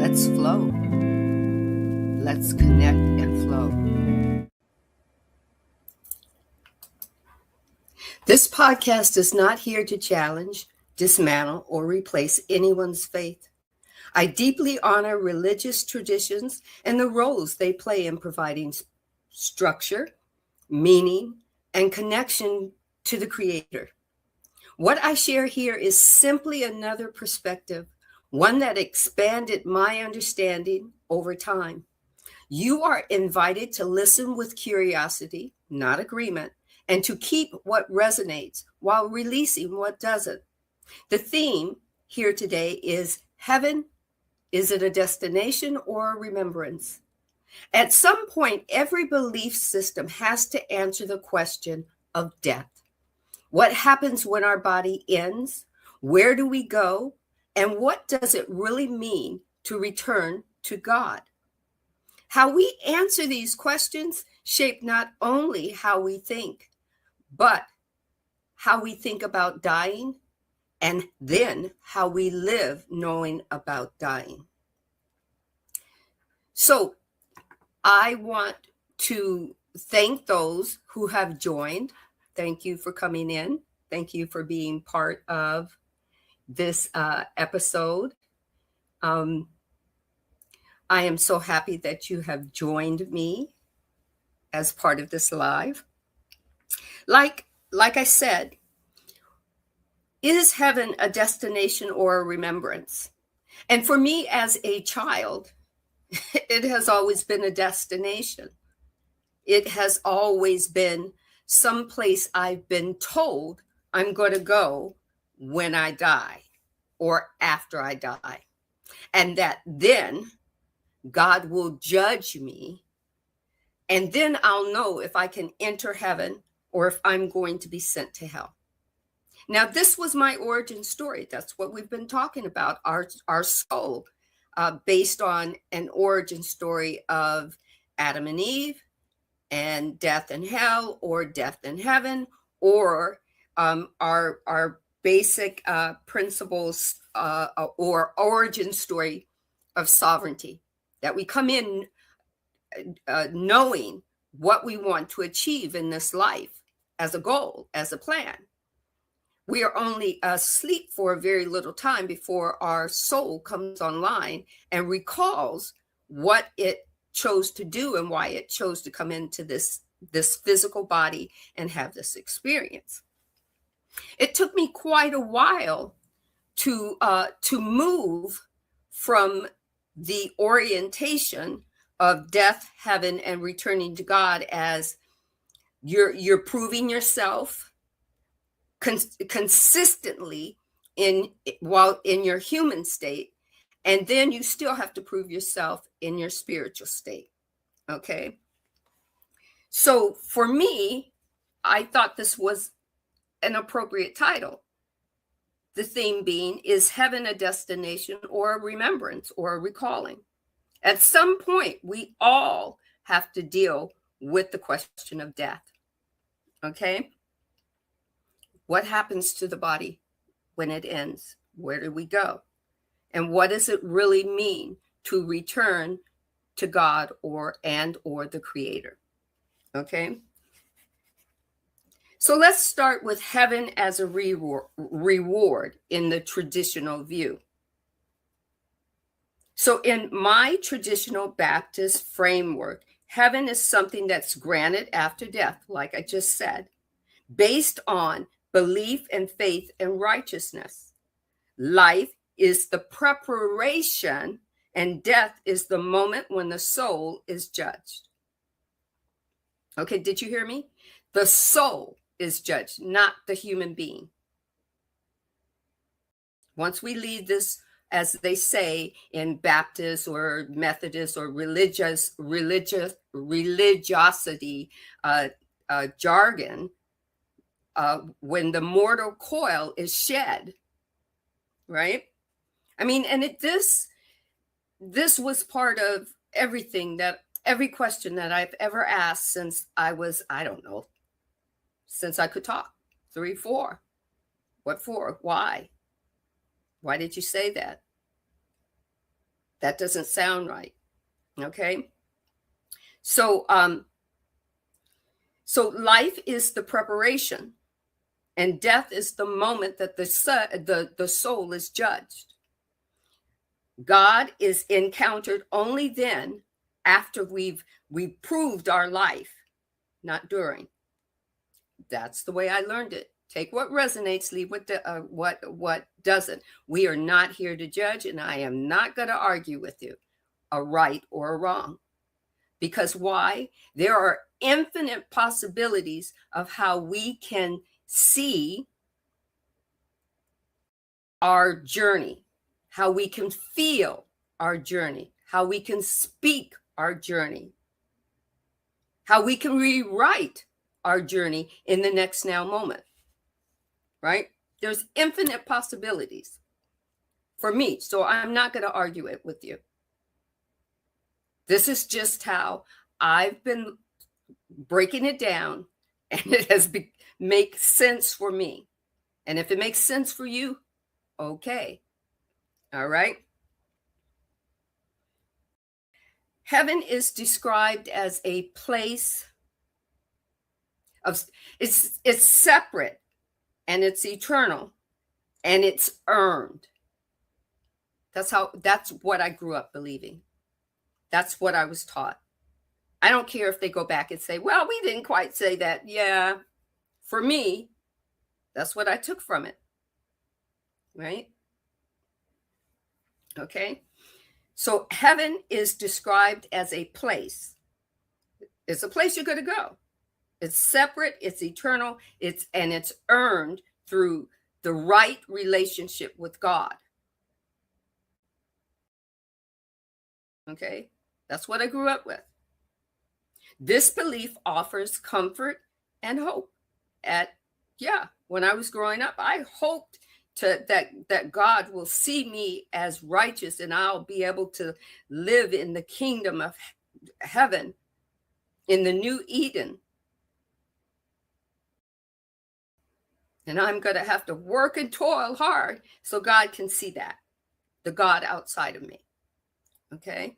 Let's flow. Let's connect and flow. This podcast is not here to challenge, dismantle, or replace anyone's faith. I deeply honor religious traditions and the roles they play in providing structure, meaning, and connection to the Creator. What I share here is simply another perspective, one that expanded my understanding over time. You are invited to listen with curiosity, not agreement, and to keep what resonates while releasing what doesn't. The theme here today is heaven. Is it a destination or a remembrance? At some point, every belief system has to answer the question of death. What happens when our body ends? Where do we go? And what does it really mean to return to God? How we answer these questions shape not only how we think, but how we think about dying, and then how we live knowing about dying. So I want to thank those who have joined. Thank you for coming in. Thank you for being part of this episode. I am so happy that you have joined me as part of this live. Like I said, is heaven a destination or a remembrance? And for me as a child, it has always been a destination. It has always been someplace I've been told I'm going to go when I die or after I die. And that then God will judge me. And then I'll know if I can enter heaven or if I'm going to be sent to hell. Now, this was my origin story. That's what we've been talking about, our soul, based on an origin story of Adam and Eve and death and hell, or death and heaven, or our basic principles or origin story of sovereignty, that we come in knowing what we want to achieve in this life as a goal, as a plan. We are only asleep for a very little time before our soul comes online and recalls what it chose to do and why it chose to come into this physical body and have this experience. It took me quite a while to move from the orientation of death, heaven, and returning to God as you're proving yourself consistently while in your human state, and then you still have to prove yourself in your spiritual state. Okay, so for me, I thought this was an appropriate title. The theme being, is heaven a destination or a remembrance or a recalling? At some point, we all have to deal with the question of death. Okay, what happens to the body when it ends? Where do we go? And what does it really mean to return to God or the Creator? Okay. So let's start with heaven as a reward in the traditional view. So in my traditional Baptist framework, heaven is something that's granted after death, like I just said, based on belief and faith and righteousness. Life is the preparation, and death is the moment when the soul is judged. Okay, did you hear me? The soul is judged, not the human being. Once we leave this, as they say in Baptist or Methodist or religiosity jargon, when the mortal coil is shed, right? I mean, and this was part of every question that I've ever asked since I was, I don't know, since I could talk, 3, 4. What for? Why? Why did you say that? That doesn't sound right. Okay. So life is the preparation, and death is the moment that the soul is judged. God is encountered only then, after we've proved our life, not during. That's the way I learned it. Take what resonates, leave what doesn't. We are not here to judge, and I am not going to argue with you, a right or a wrong. Because why? There are infinite possibilities of how we can see our journey, how we can feel our journey, how we can speak our journey, how we can rewrite our journey in the next now moment, right? There's infinite possibilities for me, so I'm not going to argue it with you. This is just how I've been breaking it down, and it has make sense for me. And if it makes sense for you, okay. All right. Heaven is described as a place of, it's separate, and it's eternal, and it's earned. That's what I grew up believing. That's what I was taught. I don't care if they go back and say, well, we didn't quite say that. Yeah, for me, that's what I took from it. Right? Okay. So heaven is described as a place. It's a place you're going to go. It's separate, it's eternal, it's earned through the right relationship with God. Okay? That's what I grew up with. This belief offers comfort and hope. When I was growing up, I hoped that God will see me as righteous, and I'll be able to live in the kingdom of heaven, in the new Eden. And I'm going to have to work and toil hard so God can see that, the God outside of me. Okay?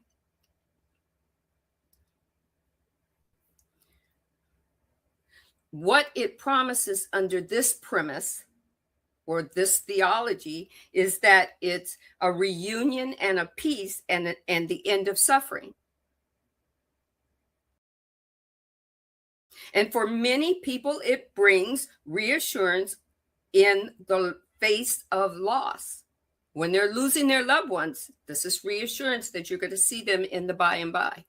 What it promises under this premise or this theology is that it's a reunion and a peace and the end of suffering. And for many people, it brings reassurance in the face of loss. When they're losing their loved ones, this is reassurance that you're going to see them in the by and by.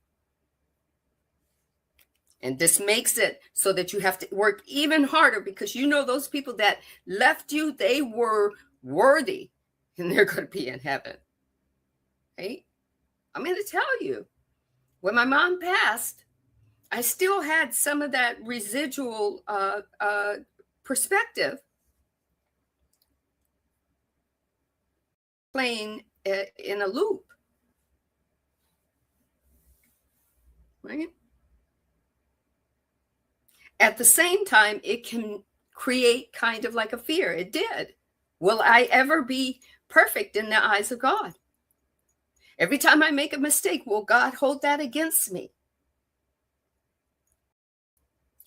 And this makes it so that you have to work even harder, because you know those people that left you, they were worthy, and they're going to be in heaven. Right? I'm going to tell you, when my mom passed, I still had some of that residual perspective playing in a loop. Right? At the same time, it can create kind of like a fear. It did. Will I ever be perfect in the eyes of God? Every time I make a mistake, will God hold that against me?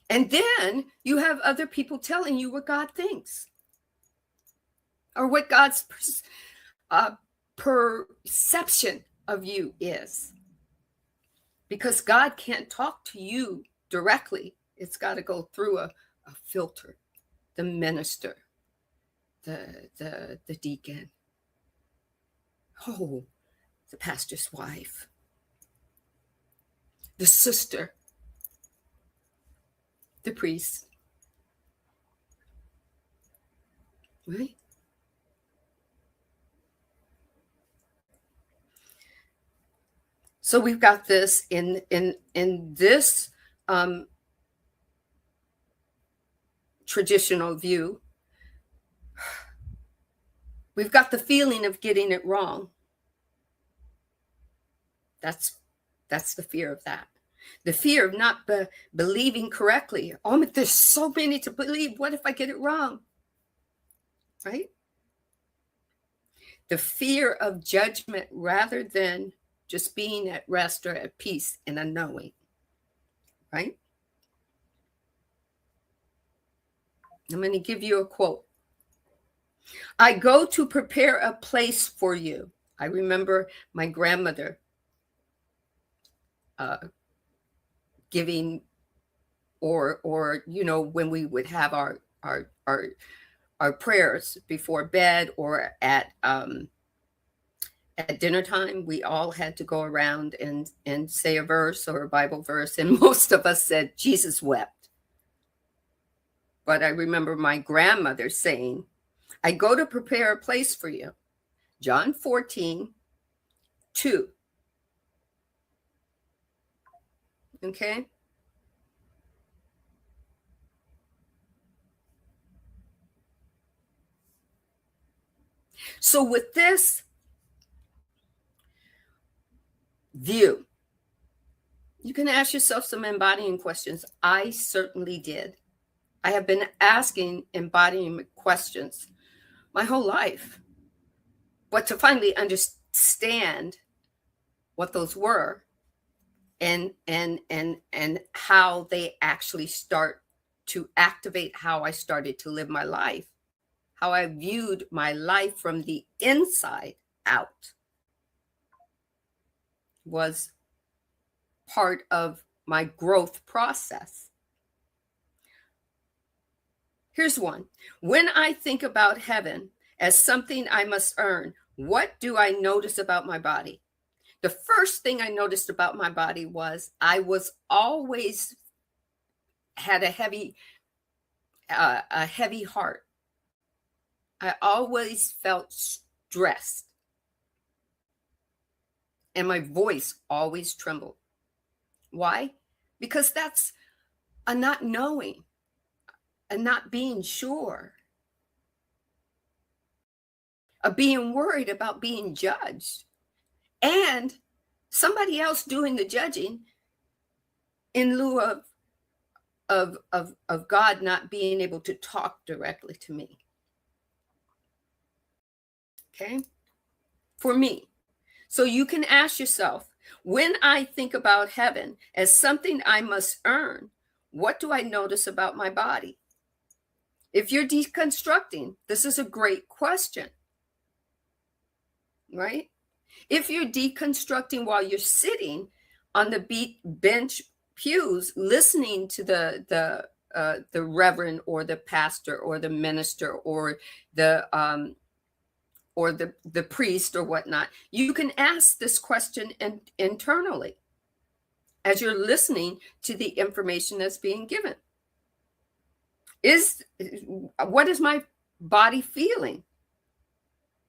And then you have other people telling you what God thinks, or what God's perception of you is. Because God can't talk to you directly. It's got to go through a filter, the minister, the deacon, the pastor's wife, the sister, the priest. Right? So we've got this in this traditional view. We've got the feeling of getting it wrong. That's the fear of that. The fear of not believing correctly. Oh, there's so many to believe. What if I get it wrong? Right? the fear of judgment rather than just being at rest or at peace in a knowing, right? I'm going to give you a quote. I go to prepare a place for you. I remember my grandmother giving, or when we would have our prayers before bed or at dinner time, we all had to go around and say a verse or a Bible verse, and most of us said Jesus wept. But I remember my grandmother saying, I go to prepare a place for you. John 14:2. Okay. So with this view, you can ask yourself some embodying questions. I certainly did. I have been asking embodying questions my whole life. But to finally understand what those were and how they actually start to activate how I started to live my life, how I viewed my life from the inside out, was part of my growth process. Here's one. When I think about heaven as something I must earn, what do I notice about my body? The first thing I noticed about my body was I was always had a heavy heart. I always felt stressed, and my voice always trembled. Why? Because that's a not knowing, a not being sure, a being worried about being judged, and somebody else doing the judging in lieu of God not being able to talk directly to me. Okay? For me. So you can ask yourself, when I think about heaven as something I must earn, what do I notice about my body? If you're deconstructing, this is a great question, right? If you're deconstructing while you're sitting on the bench pews, listening to the reverend or the pastor or the minister or the priest or whatnot, you can ask this question internally as you're listening to the information that's being given. What is my body feeling?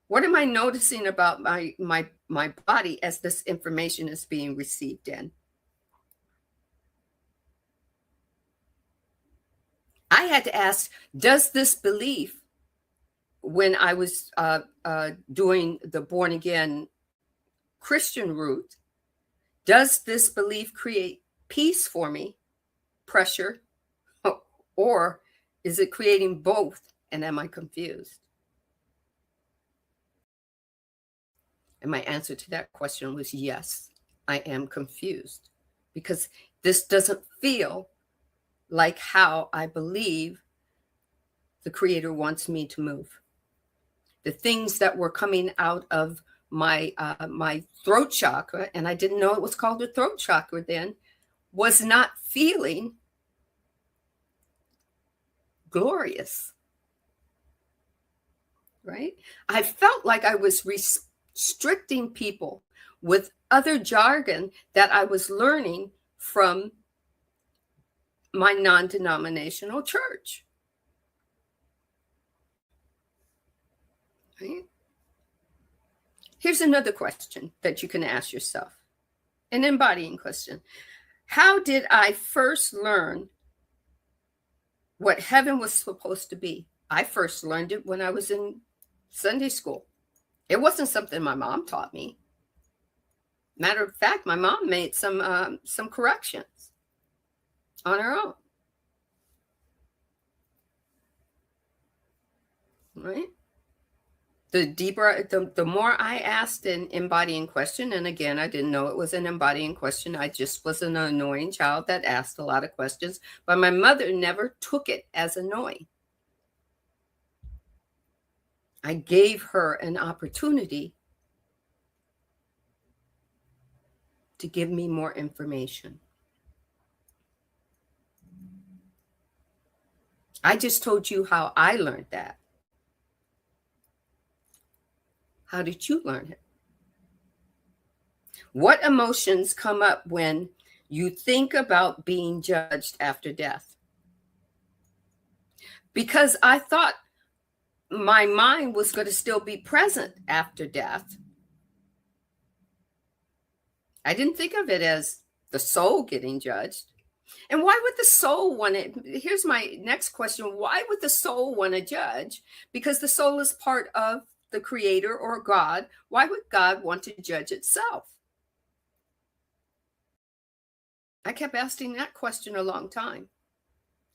What am I noticing about my body as this information is being received in? I had to ask, does this belief, when I was doing the born again Christian route, does this belief create peace for me, pressure, or is it creating both? And am I confused? And my answer to that question was yes, I am confused, because this doesn't feel like how I believe the Creator wants me to move. The things that were coming out of my throat chakra, and I didn't know it was called a throat chakra then, was not feeling glorious, right? I felt like I was restricting people with other jargon that I was learning from my non-denominational church, right? Here's another question that you can ask yourself, an embodying question. How did I first learn what heaven was supposed to be? I first learned it when I was in Sunday school. It wasn't something my mom taught me. Matter of fact, my mom made some corrections on her own. Right? The deeper, the more I asked an embodying question, and again, I didn't know it was an embodying question. I just was an annoying child that asked a lot of questions, but my mother never took it as annoying. I gave her an opportunity to give me more information. I just told you how I learned that. How did you learn it? What emotions come up when you think about being judged after death? Because I thought my mind was going to still be present after death. I didn't think of it as the soul getting judged. And why would the soul want it? Here's my next question. Why would the soul want to judge? Because the soul is part of the creator or God. Why would God want to judge itself? I kept asking that question a long time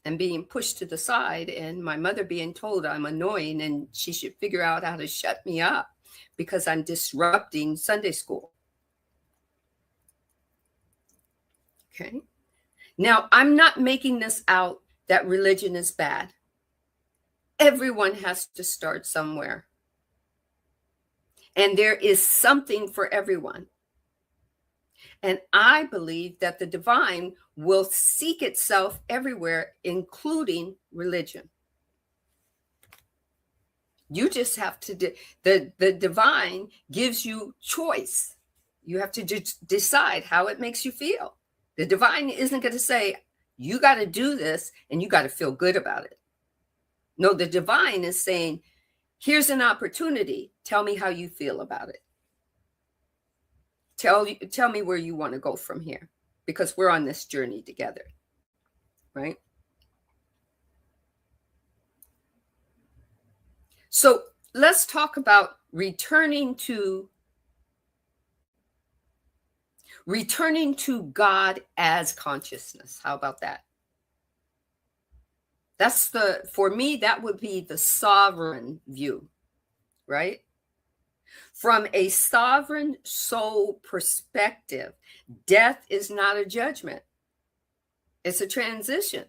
and being pushed to the side, and my mother being told I'm annoying and she should figure out how to shut me up because I'm disrupting Sunday school. Okay. Now, I'm not making this out that religion is bad. Everyone has to start somewhere. And there is something for everyone. And I believe that the divine will seek itself everywhere, including religion. You just have to, the divine gives you choice. You have to decide how it makes you feel. The divine isn't going to say, you got to do this and you got to feel good about it. No, the divine is saying, here's an opportunity. Tell me how you feel about it. Tell me where you want to go from here, because we're on this journey together, right? So let's talk about returning to God as consciousness. How about that? For me, that would be the sovereign view, right? From a sovereign soul perspective, death is not a judgment. It's a transition.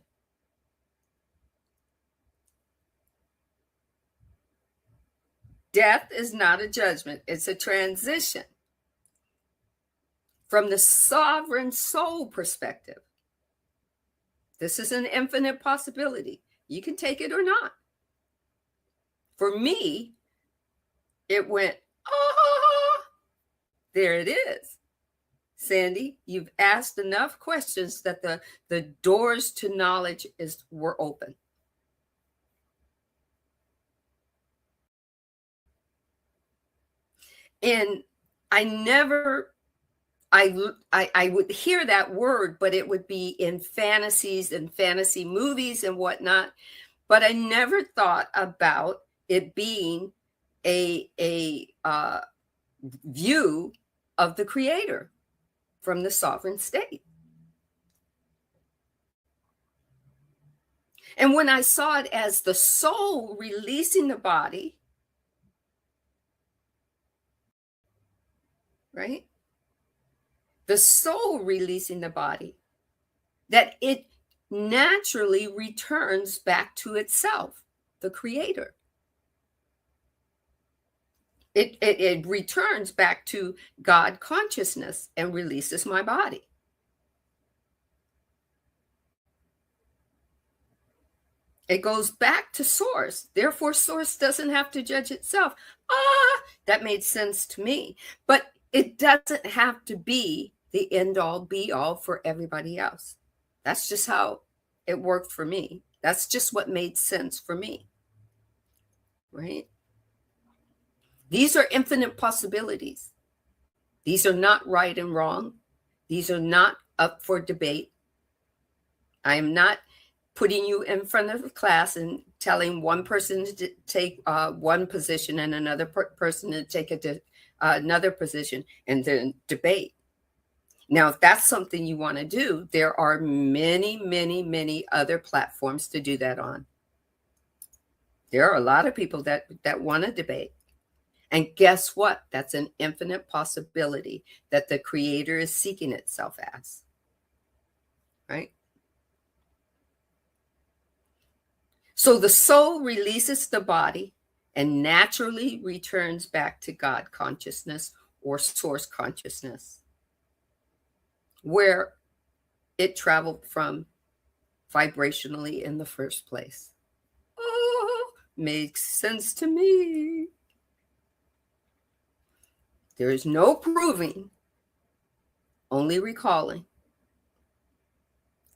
Death is not a judgment. It's a transition. From the sovereign soul perspective, this is an infinite possibility. You can take it or not. For me, it went, oh, there it is. Sandy, you've asked enough questions that the doors to knowledge were open. And I would hear that word, but it would be in fantasies and fantasy movies and whatnot. But I never thought about it being a view of the creator from the sovereign state. And when I saw it as the soul releasing the body, right? The soul releasing the body, that it naturally returns back to itself, the creator. It returns back to God consciousness and releases my body. It goes back to source. Therefore, source doesn't have to judge itself. That made sense to me. But it doesn't have to be the end all be all for everybody else. That's just how it worked for me. That's just what made sense for me. Right? These are infinite possibilities. These are not right and wrong. These are not up for debate. I am not putting you in front of the class and telling one person to take one position and another person to take another position and then debate. Now, if that's something you want to do, there are many, many, many other platforms to do that on. There are a lot of people that want to debate. And guess what? That's an infinite possibility that the Creator is seeking itself as, right? So the soul releases the body and naturally returns back to God consciousness or source consciousness, where it traveled from vibrationally in the first place. Oh, makes sense to me. There is no proving, only recalling.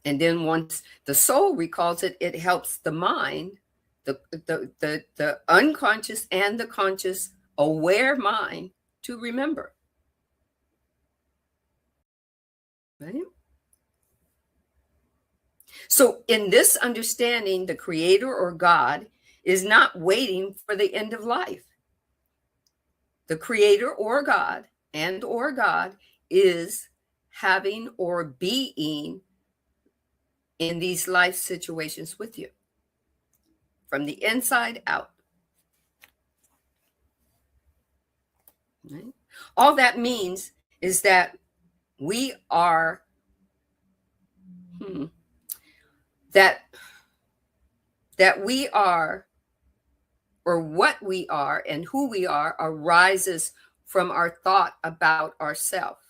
And then once the soul recalls it, it helps the mind, the unconscious and the conscious aware mind to remember. Right? So in this understanding, the Creator or God is not waiting for the end of life. The Creator or God is having or being in these life situations with you from the inside out. Right? All that means is that we are that we are, or what we are and who we are arises from our thought about ourselves.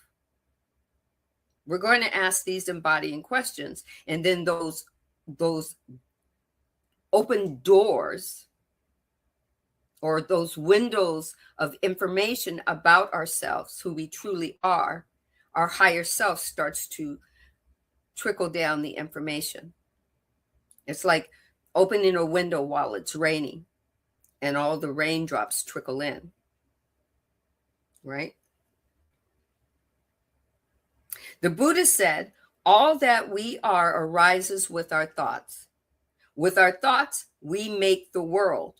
We're going to ask these embodying questions, and then those open doors or those windows of information about ourselves, who we truly are, our higher self starts to trickle down the information. It's like opening a window while it's raining and all the raindrops trickle in, right? The Buddha said, all that we are arises with our thoughts. With our thoughts, we make the world.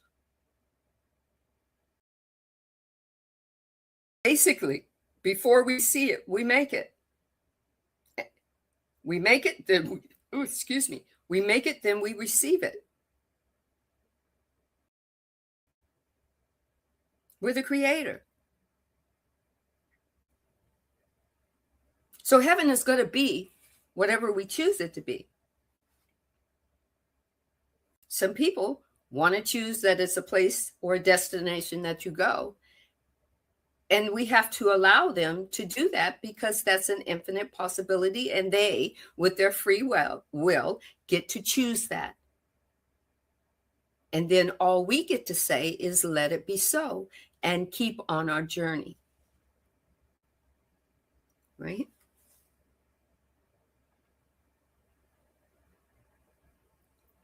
Basically, before we see it, we make it. We make it, then we make it, then we receive it. We're the creator. So heaven is going to be whatever we choose it to be. Some people want to choose that it's a place or a destination that you go. And we have to allow them to do that because that's an infinite possibility. And they, with their free will, get to choose that. And then all we get to say is let it be so and keep on our journey. Right?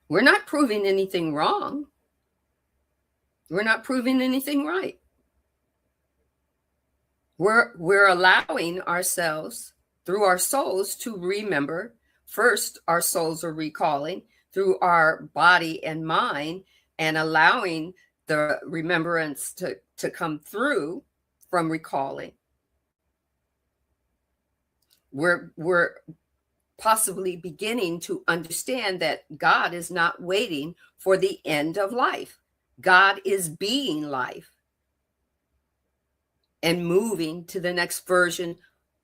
We're not proving anything wrong. We're not proving anything right. We're allowing ourselves through our souls to remember. First, our souls are recalling through our body and mind and allowing the remembrance to come through from recalling. We're possibly beginning to understand that God is not waiting for the end of life. God is being life and moving to the next version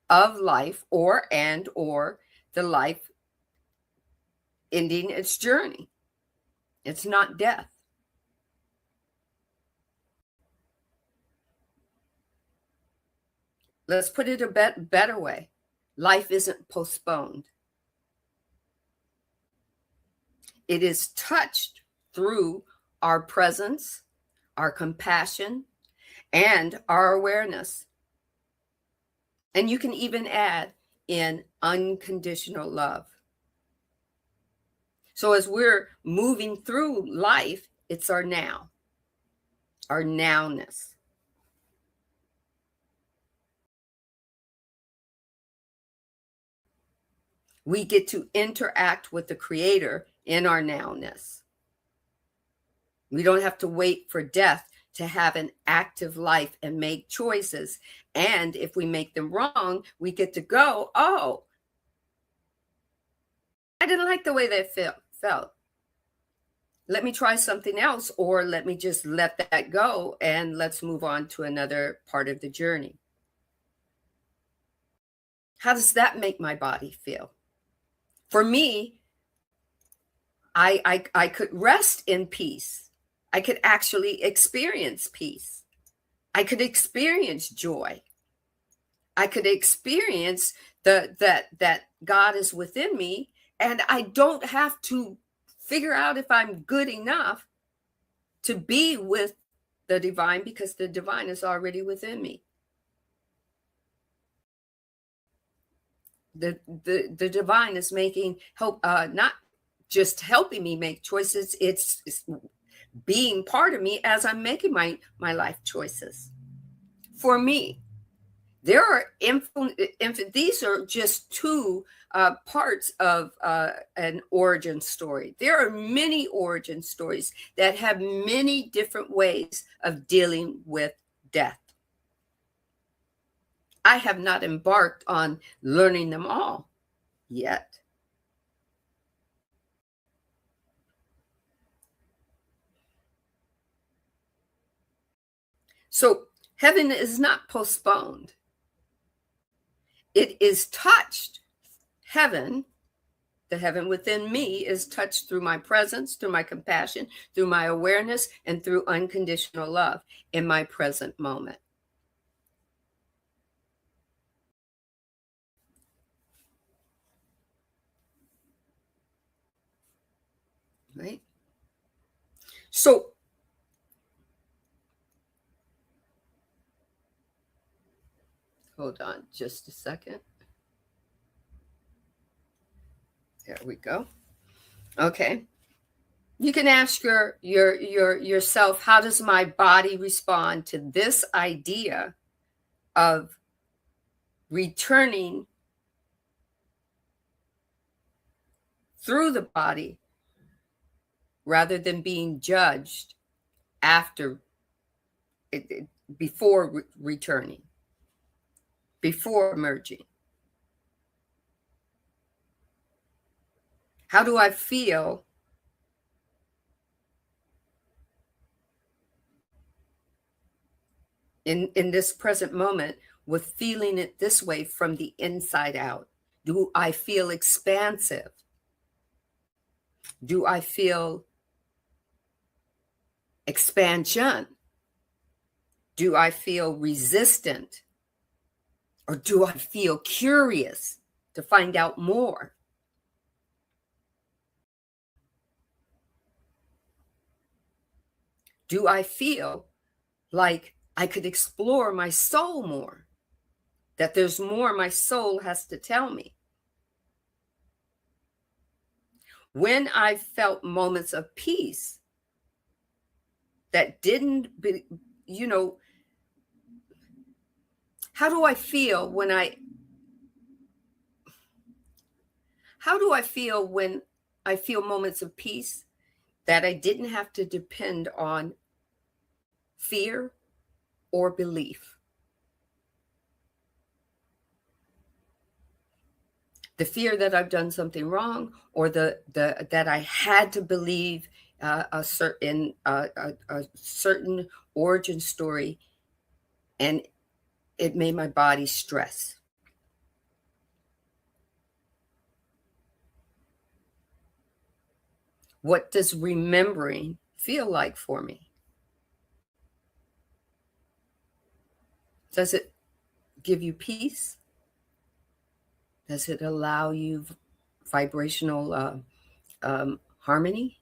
of life or the life ending its journey. It's not death. Let's put it a better way. Life isn't postponed. It is touched through our presence, our compassion, and our awareness. And you can even add in unconditional love. So as we're moving through life, it's our now, our nowness. We get to interact with the Creator in our nowness. We don't have to wait for death to have an active life and make choices. And if we make them wrong, we get to go, oh, I didn't like the way that felt. let me try something else, or let me just let that go and let's move on to another part of the journey. How does that make my body feel? For me, I could rest in peace. I could actually experience peace. I could experience joy. I could experience that God is within me, and I don't have to figure out if I'm good enough to be with the divine, because the divine is already within me. The divine is not just helping me make choices. It's being part of me as I'm making my life choices. For me, there are these are just two parts of an origin story. There are many origin stories that have many different ways of dealing with death. I have not embarked on learning them all yet. So heaven is not postponed. It is touched. Heaven, the heaven within me, is touched through my presence, through my compassion, through my awareness, and through unconditional love in my present moment. Right? So hold on just a second. There we go. Okay. You can ask yourself, how does my body respond to this idea of returning through the body rather than being judged after before returning, before merging? How do I feel in this present moment with feeling it this way from the inside out? Do I feel expansive? Do I feel expansion? Do I feel resistant? Or do I feel curious to find out more? Do I feel like I could explore my soul more? That there's more my soul has to tell me? When I felt moments of peace that didn't be, how do I feel when I feel moments of peace that I didn't have to depend on fear or belief? The fear that I've done something wrong, or that I had to believe a certain origin story, and it made my body stress. What does remembering feel like for me? Does it give you peace? Does it allow you vibrational harmony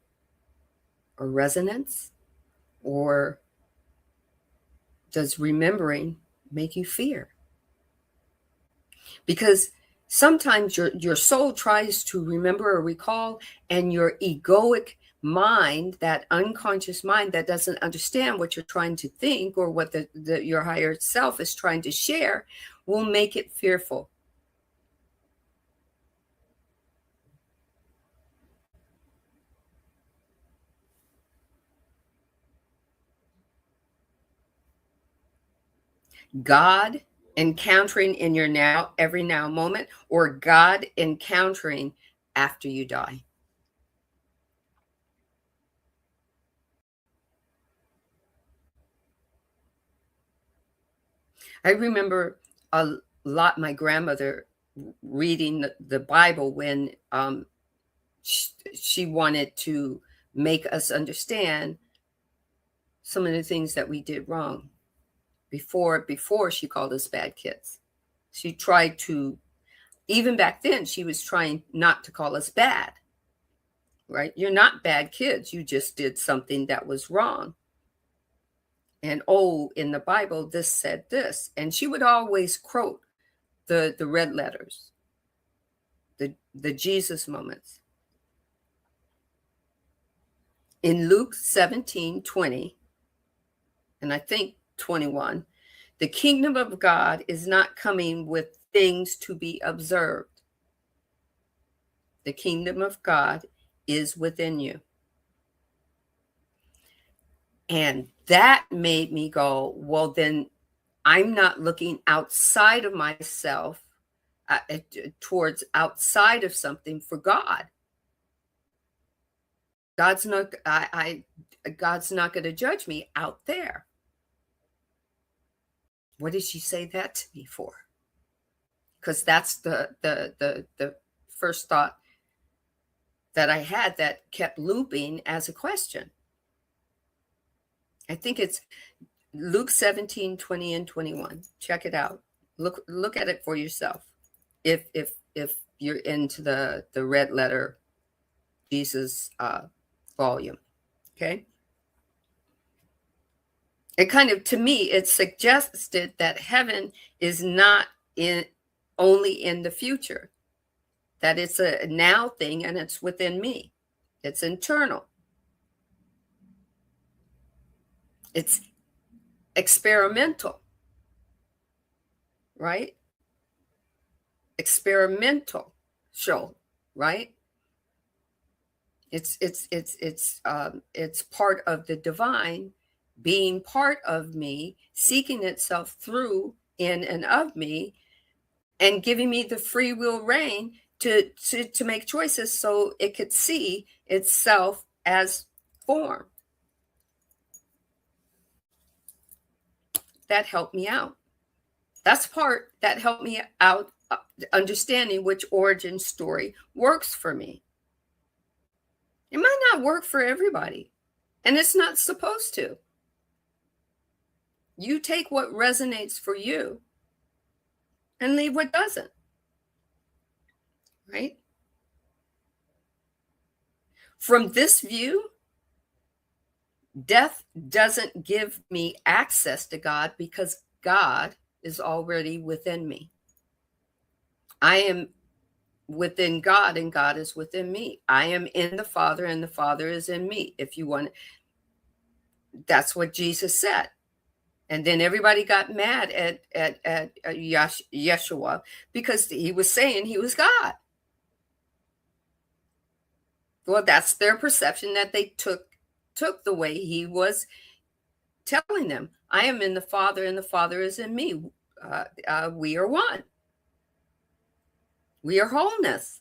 or resonance? Or does remembering make you fear? Because sometimes your soul tries to remember or recall, and your egoic mind, that unconscious mind that doesn't understand what you're trying to think or what your higher self is trying to share, will make it fearful. God encountering in your now, every now moment, or God encountering after you die? I remember a lot my grandmother reading the Bible when she wanted to make us understand some of the things that we did wrong before she called us bad kids. She tried to, even back then, she was trying not to call us bad, right? You're not bad kids. You just did something that was wrong. And oh, in the Bible, this said this. And she would always quote the red letters, the Jesus moments. In Luke 17:20, and I think 21, the kingdom of God is not coming with things to be observed. The kingdom of God is within you. And that made me go, well, then I'm not looking outside of myself towards outside of something for God. God's not going to judge me out there. What did she say that to me for? Because that's the first thought that I had that kept looping as a question. I think it's Luke 17:20 and 21. Check it out. Look at it for yourself. If you're into the red letter Jesus volume. Okay. It kind of, to me, it suggested that heaven is not only in the future, that it's a now thing and it's within me. It's internal. It's experimental, right? Experimental show, right? It's part of the divine being part of me, seeking itself through, in, and of me, and giving me the free will reign to make choices so it could see itself as form. That helped me out. That's part that helped me out, understanding which origin story works for me. It might not work for everybody, and it's not supposed to. You take what resonates for you and leave what doesn't, right? From this view, death doesn't give me access to God because God is already within me. I am within God and God is within me. I am in the Father and the Father is in me. If you want, that's what Jesus said. And then everybody got mad at Yeshua because he was saying he was God. Well, that's their perception that they took the way he was telling them. I am in the Father and the Father is in me. We are one. We are wholeness.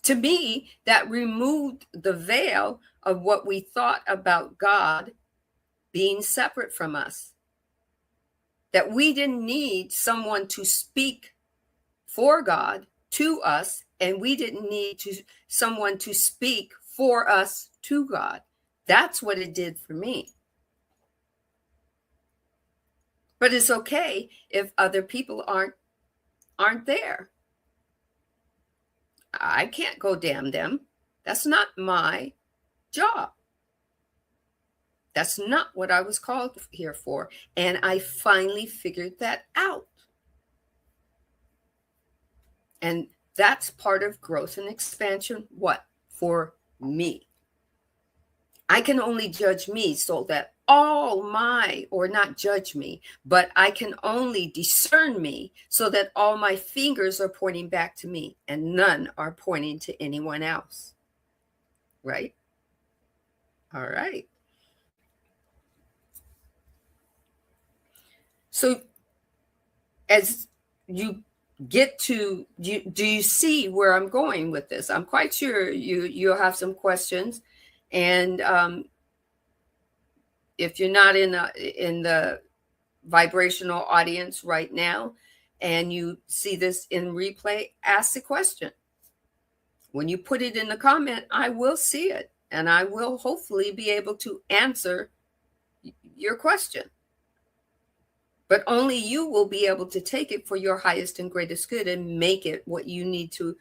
To me, that removed the veil of what we thought about God being separate from us. That we didn't need someone to speak for God to us, and we didn't need someone to speak for us to God. That's what it did for me. But it's okay if other people aren't there. I can't go damn them. That's not my job. That's not what I was called here for. And I finally figured that out. And that's part of growth and expansion. What? For me. I can only judge me so that or not judge me, but I can only discern me so that all my fingers are pointing back to me and none are pointing to anyone else. Right? All right. So as you get to, do you see where I'm going with this? I'm quite sure you'll have some questions. And if you're not in the vibrational audience right now and you see this in replay, ask the question. When you put it in the comment, I will see it, and I will hopefully be able to answer your question. But only you will be able to take it for your highest and greatest good and make it what you need to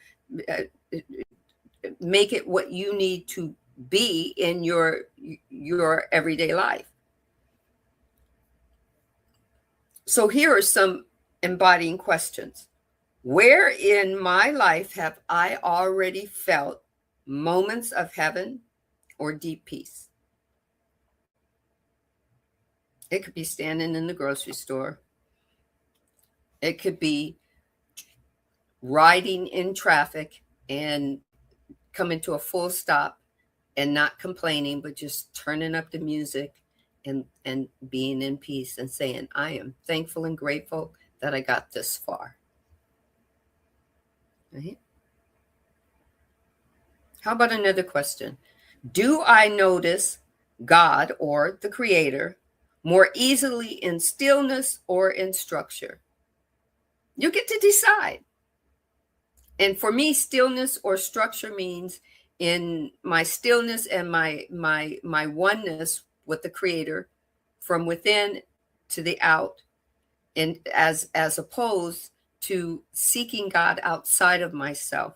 be in your everyday life. So here are some embodying questions. Where in my life have I already felt moments of heaven or deep peace? It could be standing in the grocery store. It could be riding in traffic and coming to a full stop and not complaining, but just turning up the music and being in peace and saying, I am thankful and grateful that I got this far. Right? How about another question? Do I notice God or the Creator more easily in stillness or in structure? You get to decide. And for me, stillness or structure means in my stillness and my oneness with the Creator, from within to the out, and as opposed to seeking God outside of myself,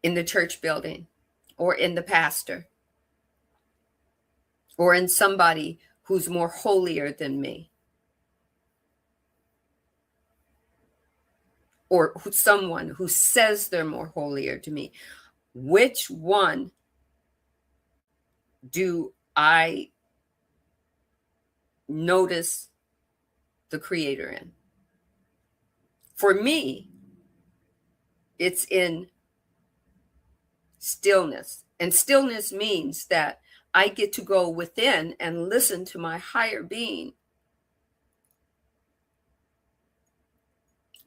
in the church building or in the pastor or in somebody who's more holier than me, or someone who says they're more holier to me. Which one do I notice the Creator in? For me, it's in stillness. And stillness means that I get to go within and listen to my higher being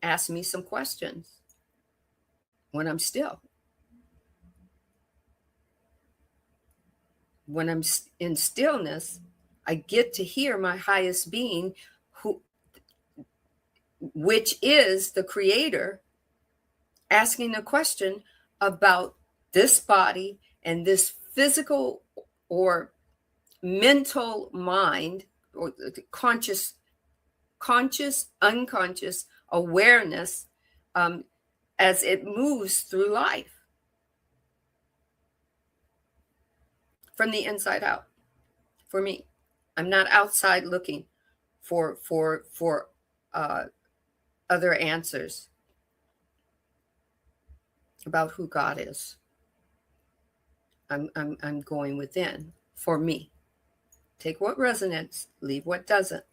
ask me some questions when I'm still. When I'm in stillness, I get to hear my highest being, which is the Creator, asking a question about this body and this physical or mental mind, or conscious, unconscious awareness as it moves through life from the inside out. For me, I'm not outside looking for other answers about who God is. I'm going within for me. Take what resonates, leave what doesn't.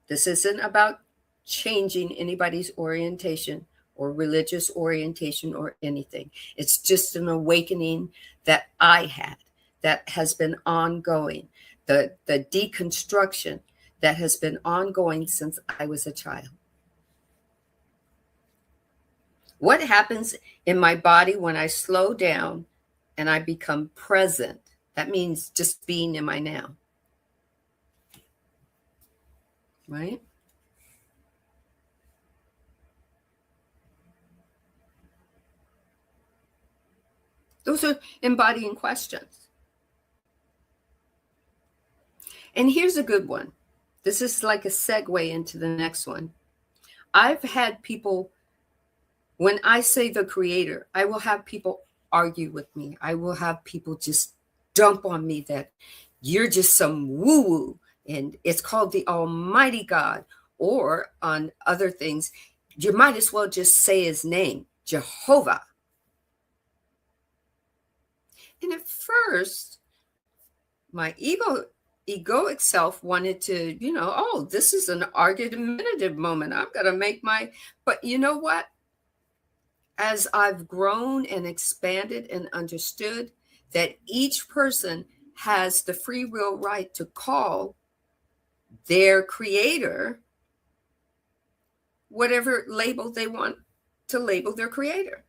This isn't about changing anybody's orientation or religious orientation or anything. It's just an awakening that I had, that has been ongoing, the deconstruction that has been ongoing since I was a child. What happens in my body when I slow down and I become present? That means just being in my now. Right? Those are embodying questions. And here's a good one. This is like a segue into the next one. I've had people, when I say the Creator, I will have people argue with me. I will have people just dump on me that you're just some woo-woo, and it's called the Almighty God. Or on other things, you might as well just say His name, Jehovah. And at first, my egoic self wanted to, oh, this is an argumentative moment. I'm going to make but you know what? As I've grown and expanded and understood that each person has the free will right to call their Creator whatever label they want to label their Creator.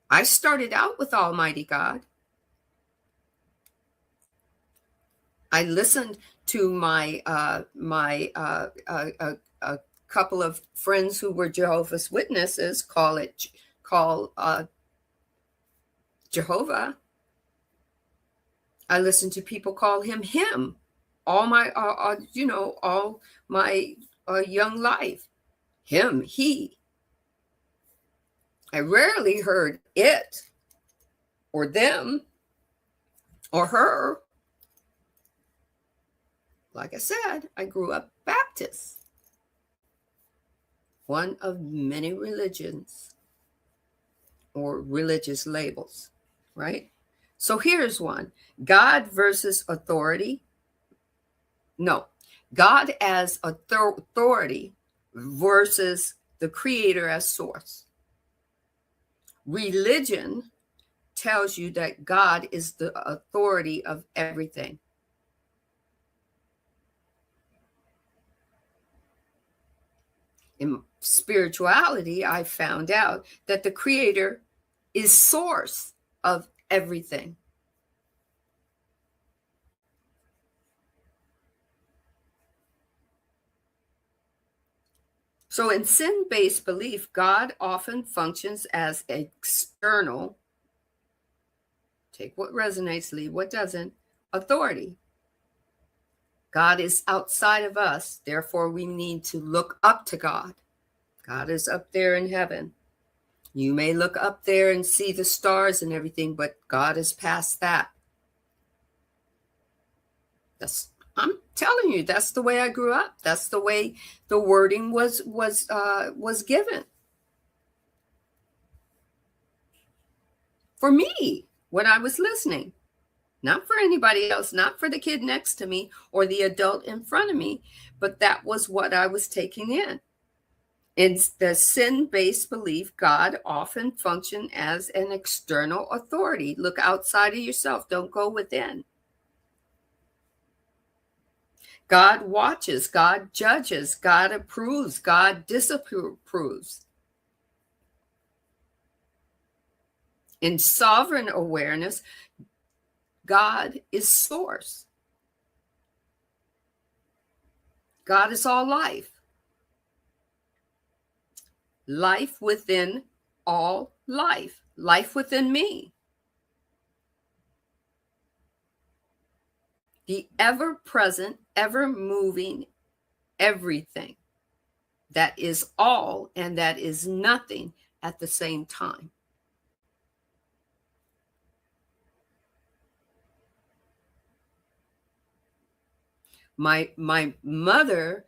I started out with Almighty God. I listened to a couple of friends who were Jehovah's Witnesses call Jehovah. I listened to people call him all my all my young life. Him, he. I rarely heard it or them or her. Like I said, I grew up Baptist, one of many religions or religious labels, right? So here's one: God versus authority. No, God as authority versus the creator as source. Religion tells you that God is the authority of everything. In spirituality, I found out that the creator is source of everything. So in sin-based belief, God often functions as external, take what resonates, leave what doesn't, authority. God is outside of us, therefore we need to look up to God. God is up there in heaven. You may look up there and see the stars and everything, but God is past that. I'm telling you, that's the way I grew up. That's the way the wording was given. For me, when I was listening, not for anybody else, not for the kid next to me or the adult in front of me, but that was what I was taking in. In the sin-based belief, God often functions as an external authority. Look outside of yourself. Don't go within. God watches. God judges. God approves. God disapproves. In sovereign awareness, God is source. God is all life. Life within all life. Life within me. The ever-present, ever-moving everything that is all and that is nothing at the same time. My mother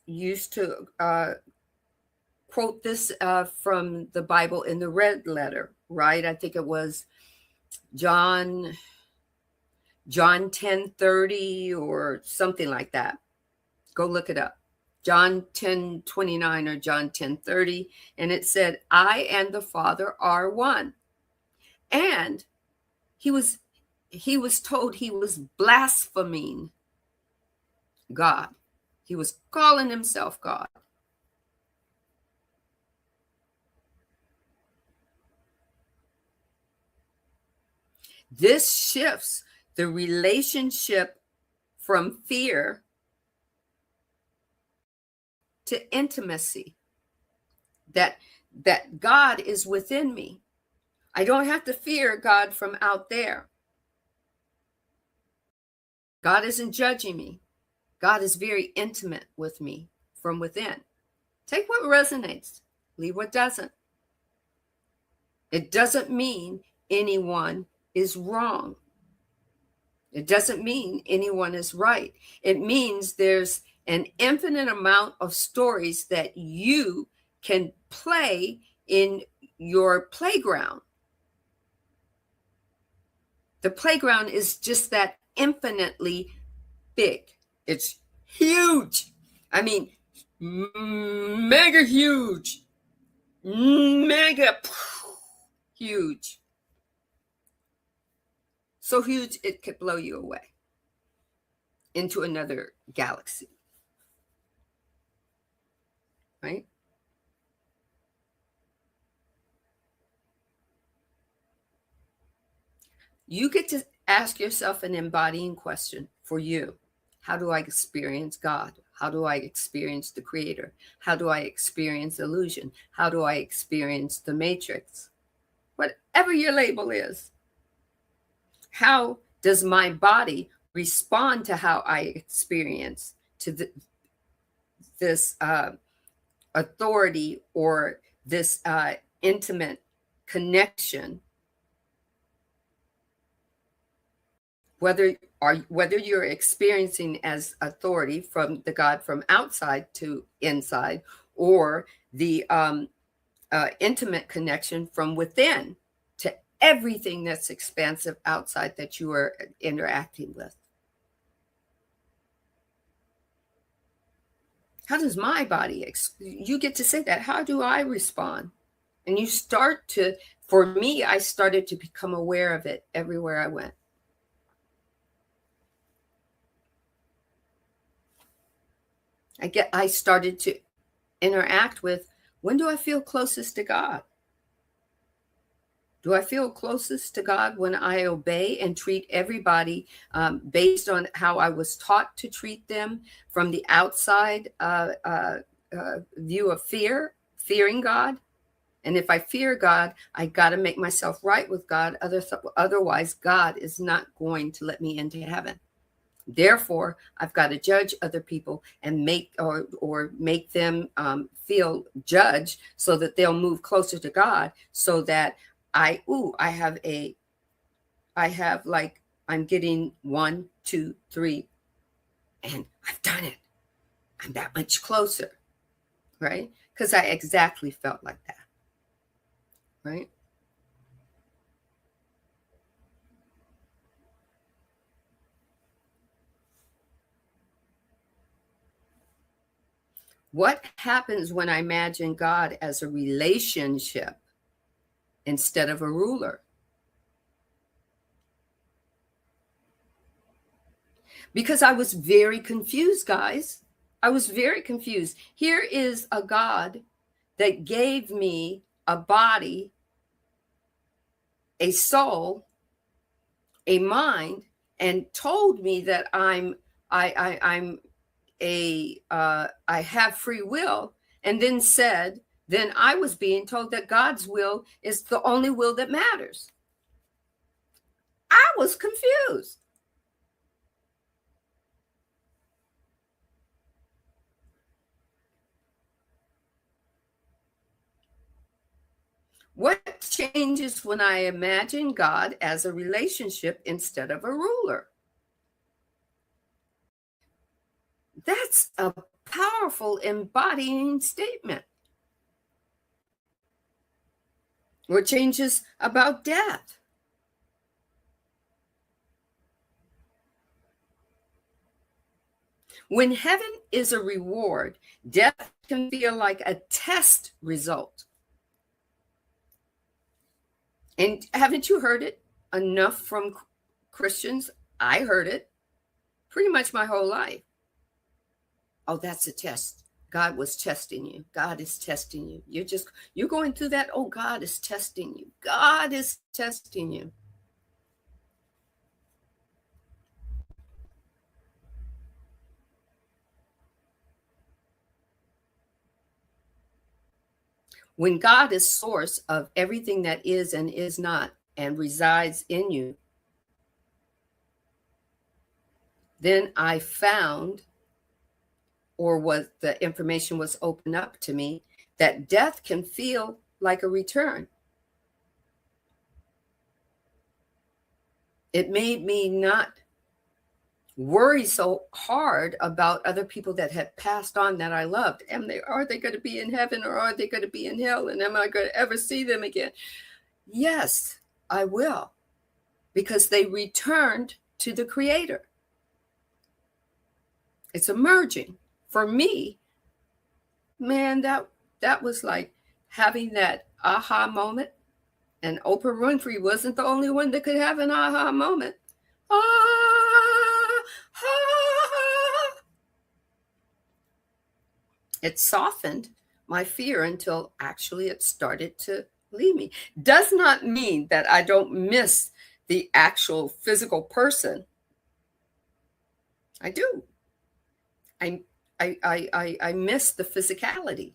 used to quote this from the Bible in the red letter, right? I think it was John 10:30 or something like that. Go look it up. John 10:29 or John 10:30, and it said, "I and the Father are one." And he was told he was blaspheming God. He was calling himself God. This shifts the relationship from fear to intimacy. That God is within me. I don't have to fear God from out there. God isn't judging me. God is very intimate with me from within. Take what resonates, leave what doesn't. It doesn't mean anyone is wrong. It doesn't mean anyone is right. It means there's an infinite amount of stories that you can play in your playground. The playground is just that infinitely big. It's huge. I mean, mega huge. Mega huge. So huge it could blow you away into another galaxy. Right? You get to ask yourself an embodying question for you. How do I experience God? How do I experience the Creator? How do I experience illusion? How do I experience the Matrix? Whatever your label is. How does my body respond to how I experience to this authority or this intimate connection? Whether you're experiencing as authority from the God from outside to inside, or the intimate connection from within to everything that's expansive outside that you are interacting with. How does my body, you get to say that, how do I respond? And you start to, for me, I started to become aware of it everywhere I went. I started to interact with, when do I feel closest to God? Do I feel closest to God when I obey and treat everybody based on how I was taught to treat them from the outside view of fearing God? And if I fear God, I got to make myself right with God. Otherwise, God is not going to let me into heaven. Therefore, I've got to judge other people and make them feel judged so that they'll move closer to God, so that I'm getting 1, 2, 3, and I've done it. I'm that much closer, right? Because I exactly felt like that, right? What happens when I imagine God as a relationship instead of a ruler? Because I was very confused, guys. I was very confused. Here is a God that gave me a body, a soul, a mind, and told me that I have free will, and then I was being told that God's will is the only will that matters. I was confused. What changes when I imagine God as a relationship instead of a ruler? That's a powerful embodying statement. What changes about death? When heaven is a reward, death can feel like a test result. And haven't you heard it enough from Christians? I heard it pretty much my whole life. Oh, that's a test. God was testing you. God is testing you. You're going through that. Oh, God is testing you. God is testing you. When God is source of everything that is and is not and resides in you, then I found, or the information was opened up to me, that death can feel like a return. It made me not worry so hard about other people that had passed on that I loved. Are they going to be in heaven, or are they going to be in hell? And am I going to ever see them again? Yes, I will, because they returned to the Creator. It's emerging. For me, man, that was like having that aha moment. And Oprah Winfrey wasn't the only one that could have an aha moment. It softened my fear until actually it started to leave me. Does not mean that I don't miss the actual physical person. I do. I miss the physicality,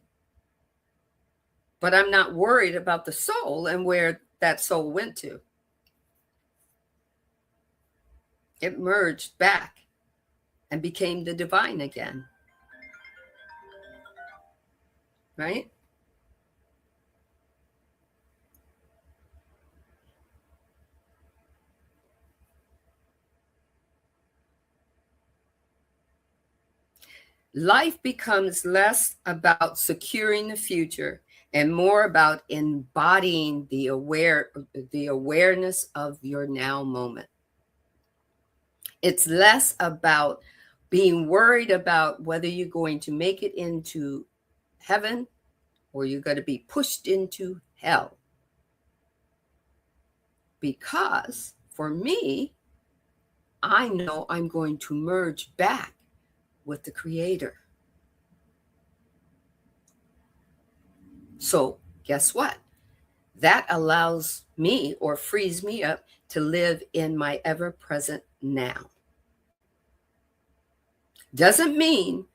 but I'm not worried about the soul and where that soul went to. It merged back and became the divine again. Right? Life becomes less about securing the future and more about embodying the awareness of your now moment. It's less about being worried about whether you're going to make it into heaven or you're going to be pushed into hell. Because for me, I know I'm going to merge back with the Creator. So guess what? That allows me or frees me up to live in my ever-present now. Doesn't mean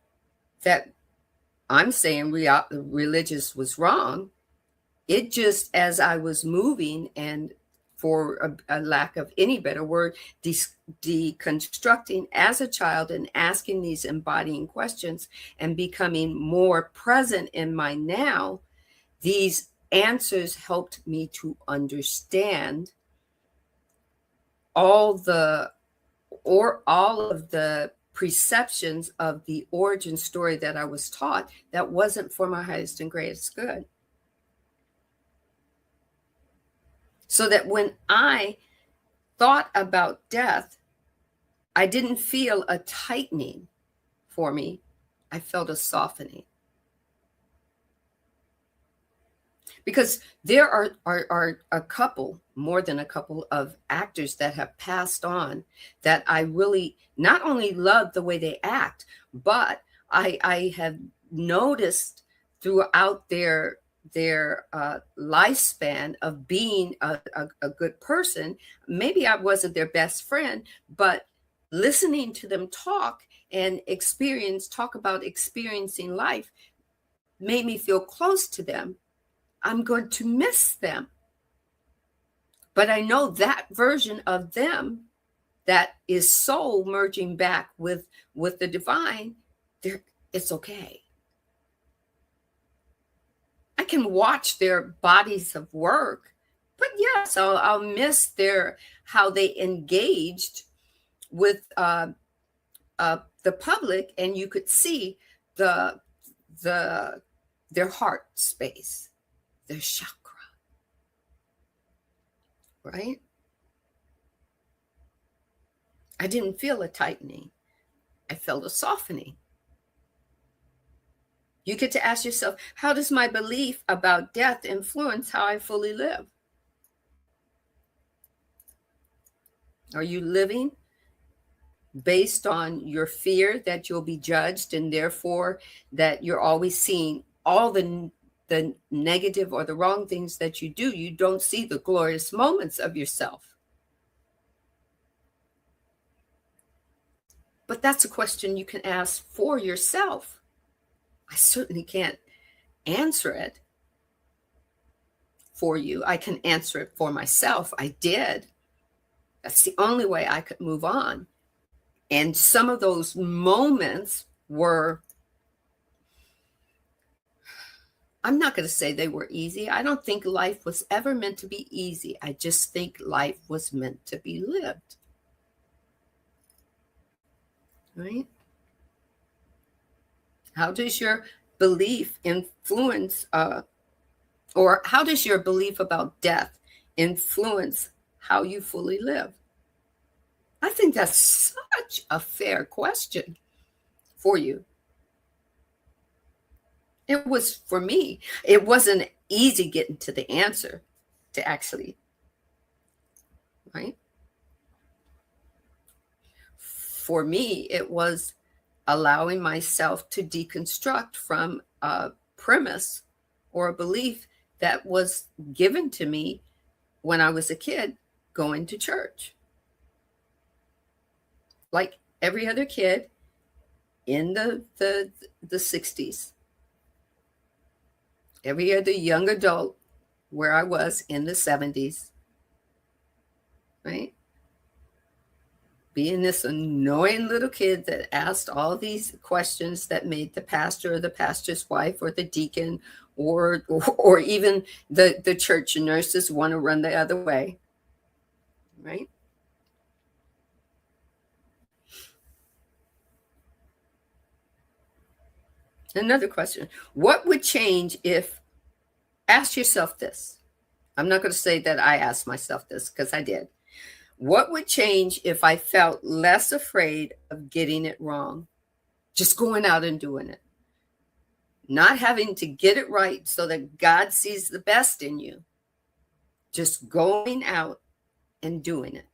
that I'm saying religious was wrong. It just, as I was moving and for a lack of any better word, deconstructing as a child and asking these embodying questions and becoming more present in my now, these answers helped me to understand all of the perceptions of the origin story that I was taught that wasn't for my highest and greatest good. So that when I thought about death, I didn't feel a tightening for me. I felt a softening. Because there are a couple, more than a couple of actors that have passed on that I really not only love the way they act, but I have noticed throughout their lifespan of being a good person. Maybe I wasn't their best friend, but listening to them talk and talk about experiencing life made me feel close to them. I'm going to miss them. But I know that version of them that is soul merging back with the divine, it's okay. I can watch their bodies of work, but yes, I'll miss how they engaged with the public, and you could see their heart space, their chakra, right? I didn't feel a tightening. I felt a softening. You get to ask yourself, how does my belief about death influence how I fully live? Are you living based on your fear that you'll be judged, and therefore that you're always seeing all the negative or the wrong things that you do? You don't see the glorious moments of yourself. But that's a question you can ask for yourself. I certainly can't answer it for you. I can answer it for myself. I did. That's the only way I could move on. And some of those moments were, I'm not going to say they were easy. I don't think life was ever meant to be easy. I just think life was meant to be lived. Right? How does your belief influence, or how does your belief about death influence how you fully live? I think that's such a fair question for you. It was, for me, it wasn't easy getting to the answer to actually, right? For me, it was allowing myself to deconstruct from a premise or a belief that was given to me when I was a kid going to church. Like every other kid in the 60s, every other young adult where I was in the 70s, right? Being this annoying little kid that asked all these questions that made the pastor or the pastor's wife or the deacon or even the church nurses want to run the other way, right? Another question. What would change if, ask yourself this. I'm not going to say that I asked myself this because I did. What would change if I felt less afraid of getting it wrong? Just going out and doing it. Not having to get it right so that God sees the best in you. Just going out and doing it.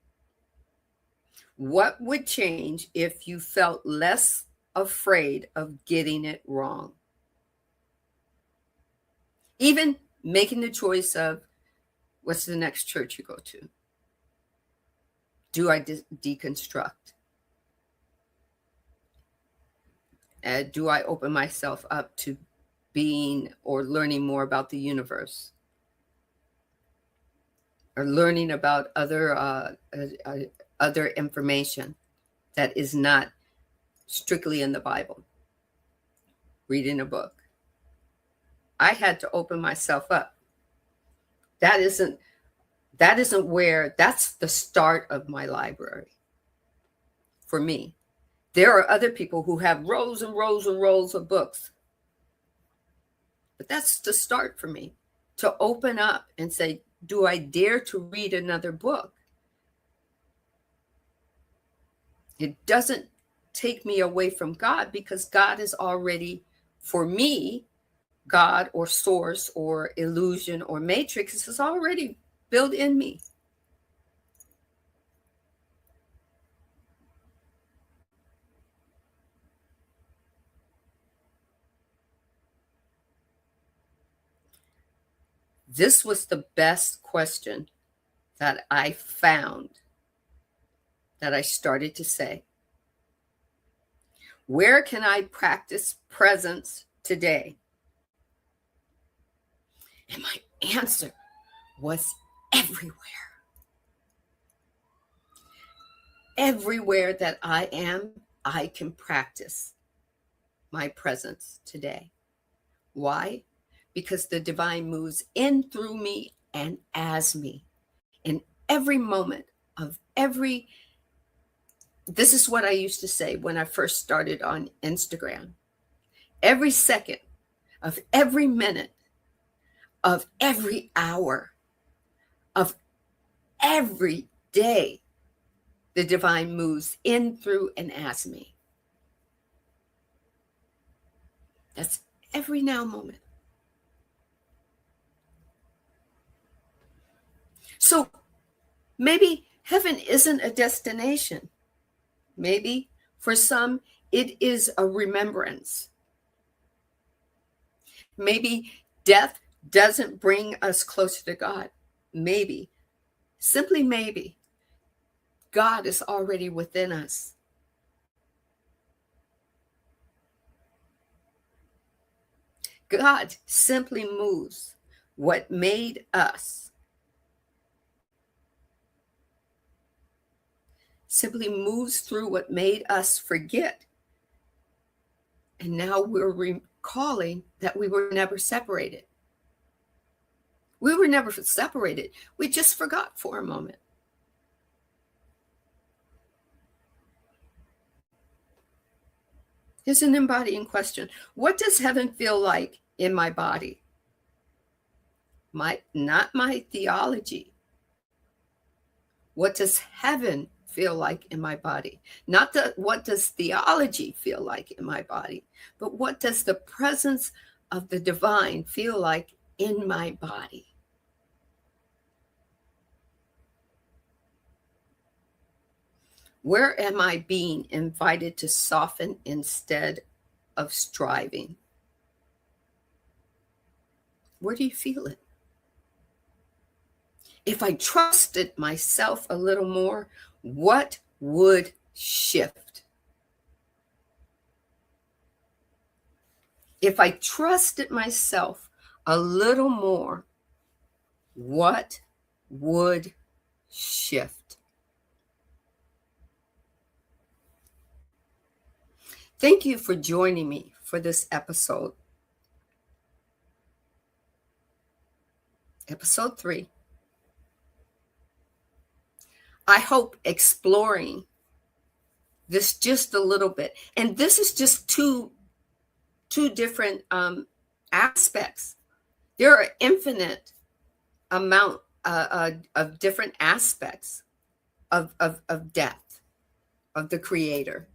What would change if you felt less afraid of getting it wrong? Even making the choice of, what's the next church you go to? Do I deconstruct? Do I open myself up to being or learning more about the universe? Or learning about other information that is not strictly in the Bible? Reading a book. I had to open myself up. That isn't where, that's the start of my library for me. There are other people who have rows and rows and rows of books. But that's the start for me, to open up and say, do I dare to read another book? It doesn't take me away from God, because God is already, for me, God or source or illusion or matrix is already built in me. This was the best question that I found, that I started to say. Where can I practice presence today? And my answer was everywhere. Everywhere that I am, I can practice my presence today. Why? Because the divine moves in, through me, and as me in every moment of every. This is what I used to say when I first started on Instagram. Every second of every minute of every hour of every day, the divine moves in, through, and as me. That's every now moment. So maybe heaven isn't a destination. Maybe for some, it is a remembrance. Maybe death doesn't bring us closer to God. Maybe, simply maybe, God is already within us. God simply moves what made us, simply moves through what made us forget. And now we're recalling that we were never separated. We were never separated. We just forgot for a moment. Here's an embodying question. What does heaven feel like in my body? Not my theology. What does heaven feel like in my body? Not what does theology feel like in my body, but what does the presence of the divine feel like in my body? Where am I being invited to soften instead of striving? Where do you feel it? If I trusted myself a little more, what would shift? If I trusted myself a little more, what would shift? Thank you for joining me for this episode. Episode 3. I hope exploring this just a little bit. And this is just two different aspects. There are infinite amount of different aspects of death, of the Creator,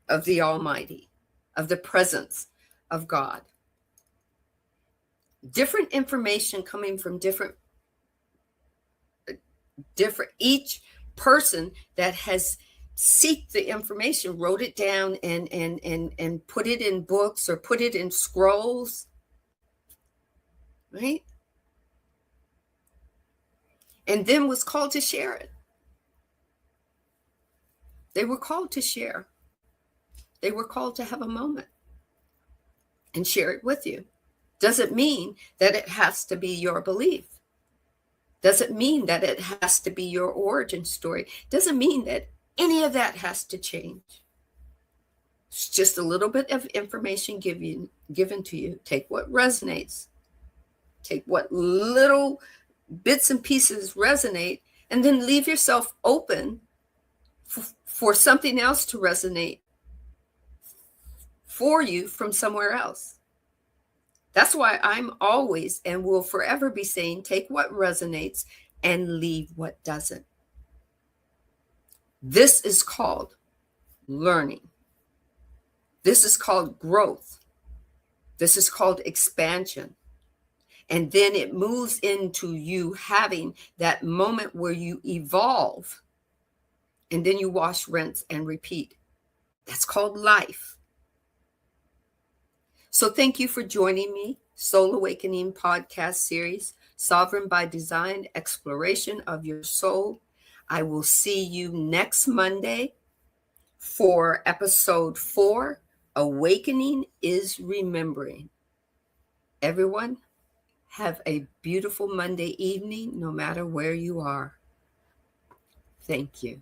of the Almighty, of the presence of God. Different information coming from different each person that has seeked the information, wrote it down and put it in books or put it in scrolls, right? And then was called to share it. They were called to share. They were called to have a moment and share it with you. Doesn't mean that it has to be your belief. Doesn't mean that it has to be your origin story. Doesn't mean that any of that has to change. It's just a little bit of information given to you. Take what resonates. Take what little bits and pieces resonate, and then leave yourself open for something else to resonate for you from somewhere else. That's why I'm always and will forever be saying, take what resonates and leave what doesn't. This is called learning. This is called growth. This is called expansion. And then it moves into you having that moment where you evolve. And then you wash, rinse, and repeat. That's called life. So thank you for joining me. Soul Awakening podcast series, Sovereign by Design, Exploration of Your Soul. I will see you next Monday for episode 4, Awakening is Remembering. Everyone, have a beautiful Monday evening, no matter where you are. Thank you.